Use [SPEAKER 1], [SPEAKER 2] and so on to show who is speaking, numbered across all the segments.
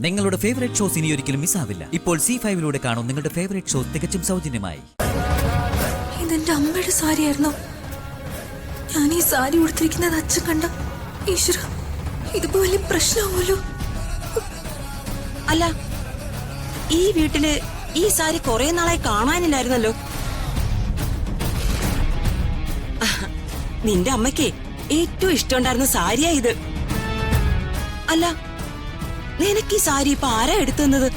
[SPEAKER 1] നിങ്ങളുടെ favourite shows ഇനി ഒരിക്കലും മിസ്സാവില്ല. ഇപ്പോൾ C5 കാണും നിങ്ങളുടെ ഫേവറേറ്റ് ഷോസ് തികച്ചും സൗജന്യമായി.
[SPEAKER 2] ഇതെന്റെ അമ്മയുടെ സാരി ആയിരുന്നു. ഞാൻ ഈ സാരി ഉടുത്തിരിക്കുന്നത് അച്ഛൻ കണ്ട ഈശ്വര, ഇതിപ്പോ വലിയ പ്രശ്നമാവുമല്ലോ.
[SPEAKER 3] അല്ല, ഈ വീട്ടില് ഈ സാരി കുറെ നാളായി കാണാനില്ലായിരുന്നല്ലോ. നിന്റെ അമ്മയ്ക്ക് ഏറ്റവും ഇഷ്ടമുണ്ടായിരുന്ന സാരിയാ ഇത്. അല്ല, നിനക്ക് ഈ സാരി ഇപ്പൊ ആരാ എടുത്തുന്നത്?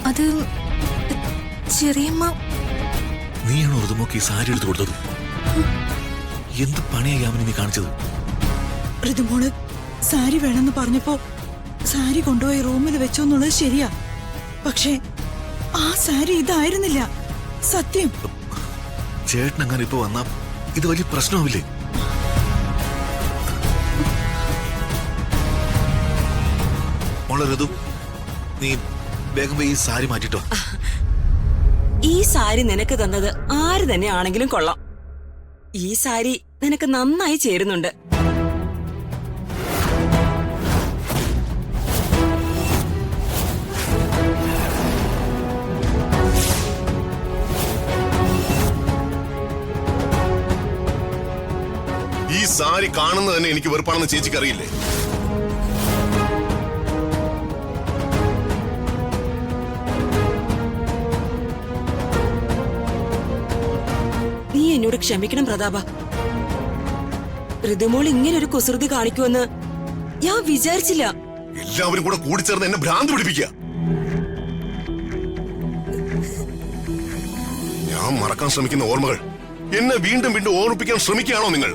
[SPEAKER 2] അത് ചെറിയമ്മ.
[SPEAKER 4] നീയാണ് ഋതുമോക്ക് ഈ സാരി എടുത്തു കൊടുത്തത്? എന്ത് പണിയാ യാമിനി നീ കാണിച്ചത്?
[SPEAKER 5] ഋതുമോള് സാരി വേണമെന്ന് പറഞ്ഞപ്പോ സാരി കൊണ്ടുപോയി റൂമിൽ വെച്ചോ എന്നുള്ളത് ശരിയാ. പക്ഷേ ആ സാരി ഇതായിരുന്നില്ല. സത്യം.
[SPEAKER 4] ചേട്ടൻ അങ്ങനെ ഇപ്പൊ വന്നാ ഇത് വലിയ പ്രശ്നമാവില്ലേ? മോളെ ഋതു, നീ വേഗം പോയി ഈ സാരി മാറ്റിട്ടോ.
[SPEAKER 3] ഈ സാരി നിനക്ക് തന്നത് ആര് തന്നെ ആണെങ്കിലും കൊള്ളാം. ഈ സാരി നിനക്ക് നന്നായി ചേരുന്നുണ്ട്.
[SPEAKER 6] ഈ സാരി കാണുന്നത് തന്നെ എനിക്ക് വെറുപ്പാണെന്ന് ചേച്ചിക്ക് അറിയില്ലേ?
[SPEAKER 3] നീ എന്നോട് ക്ഷമിക്കണം പ്രതാപ. ഋതുമോൾ ഇങ്ങനെ ഒരു കുസൃതി കാണിക്കുമെന്ന് ഞാൻ വിചാരിച്ചില്ല.
[SPEAKER 6] എല്ലാവരും കൂടെ കൂടിച്ചേർന്ന് എന്നെ ഭ്രാന്ത് പിടിപ്പിക്കുക. ഞാൻ മറക്കാൻ ശ്രമിക്കുന്ന ഓർമ്മകൾ എന്നെ വീണ്ടും വീണ്ടും ഓർമ്മിപ്പിക്കാൻ ശ്രമിക്കുകയാണോ നിങ്ങൾ?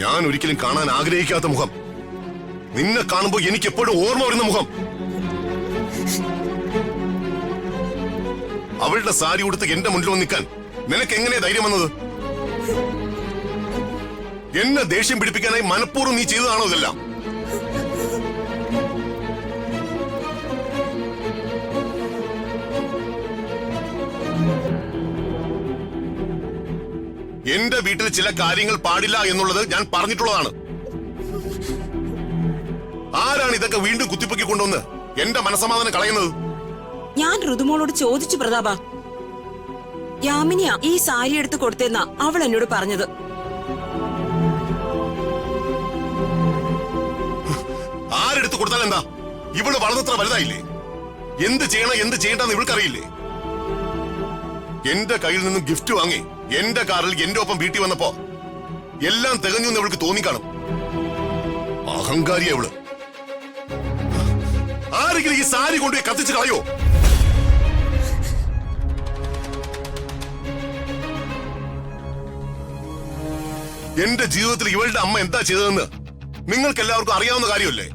[SPEAKER 6] ഞാൻ ഒരിക്കലും കാണാൻ ആഗ്രഹിക്കാത്ത മുഖം, നിന്നെ കാണുമ്പോ എനിക്ക് എപ്പോഴും ഓർമ്മ വരുന്ന മുഖം. അവളുടെ സാരി ഉടുത്ത് എന്റെ മുന്നിൽ വന്ന് നിൽക്കാൻ നിനക്ക് എങ്ങനെ ധൈര്യം വന്നത്? എന്നെ ദേഷ്യം പിടിപ്പിക്കാനായി മനഃപൂർവ്വം നീ ചെയ്തതാണോ ഇതെല്ലാം? എന്റെ വീട്ടിൽ ചില കാര്യങ്ങൾ പാടില്ല എന്നുള്ളത് ഞാൻ പറഞ്ഞിട്ടുള്ളതാണ്. ആരാണ് ഇതൊക്കെ വീണ്ടും കുത്തിപ്പൊക്കി കൊണ്ടുവന്ന് എന്റെ മനസ്സമാധാനം കളയുന്നത്?
[SPEAKER 3] ഞാൻ ഋതുമോളോട് ചോദിച്ചു പ്രതാപ. യാമിനിയാ ഈ സാരി എടുത്ത് കൊടുത്തെന്നാ അവൾ എന്നോട് പറഞ്ഞത്.
[SPEAKER 6] ആരെടുത്ത് കൊടുത്താൽ എന്താ? ഇവള് വളർന്നത്ര വലുതായില്ലേ? എന്ത് ചെയ്യണം എന്ത് ചെയ്യണ്ടെന്ന് ഇവൾക്കറിയില്ലേ? എന്റെ കയ്യിൽ നിന്നും ഗിഫ്റ്റ് വാങ്ങി എന്റെ കാറിൽ എന്റെ ഒപ്പം വീട്ടിൽ വന്നപ്പോ എല്ലാം തികഞ്ഞു എന്ന് ഇവൾക്ക് തോന്നിക്കാണും. അഹങ്കാരിയാ ഇവള്. ആരെങ്കിലും ഈ സാരി കൊണ്ടുപോയി കത്തിച്ച് കളയോ? എന്റെ ജീവിതത്തിൽ ഇവളുടെ അമ്മ എന്താ ചെയ്തതെന്ന് നിങ്ങൾക്ക് എല്ലാവർക്കും അറിയാവുന്ന കാര്യമല്ലേ?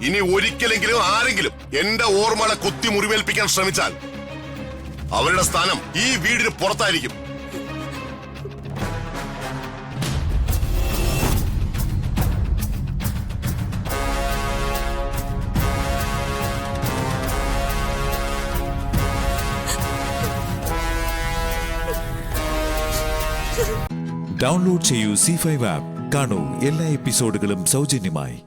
[SPEAKER 6] ഇനി ഒരിക്കലെങ്കിലും ആരെങ്കിലും എന്റെ ഓർമ്മകളെ കുത്തി മുറിവേൽപ്പിക്കാൻ ശ്രമിച്ചാൽ അവരുടെ സ്ഥാനം ഈ വീടിന് പുറത്തായിരിക്കും.
[SPEAKER 7] ഡൗൺലോഡ് ചെയ്യൂ C5 ആപ്പ്. കാണൂ എല്ലാ എപ്പിസോഡുകളും സൗജന്യമായി.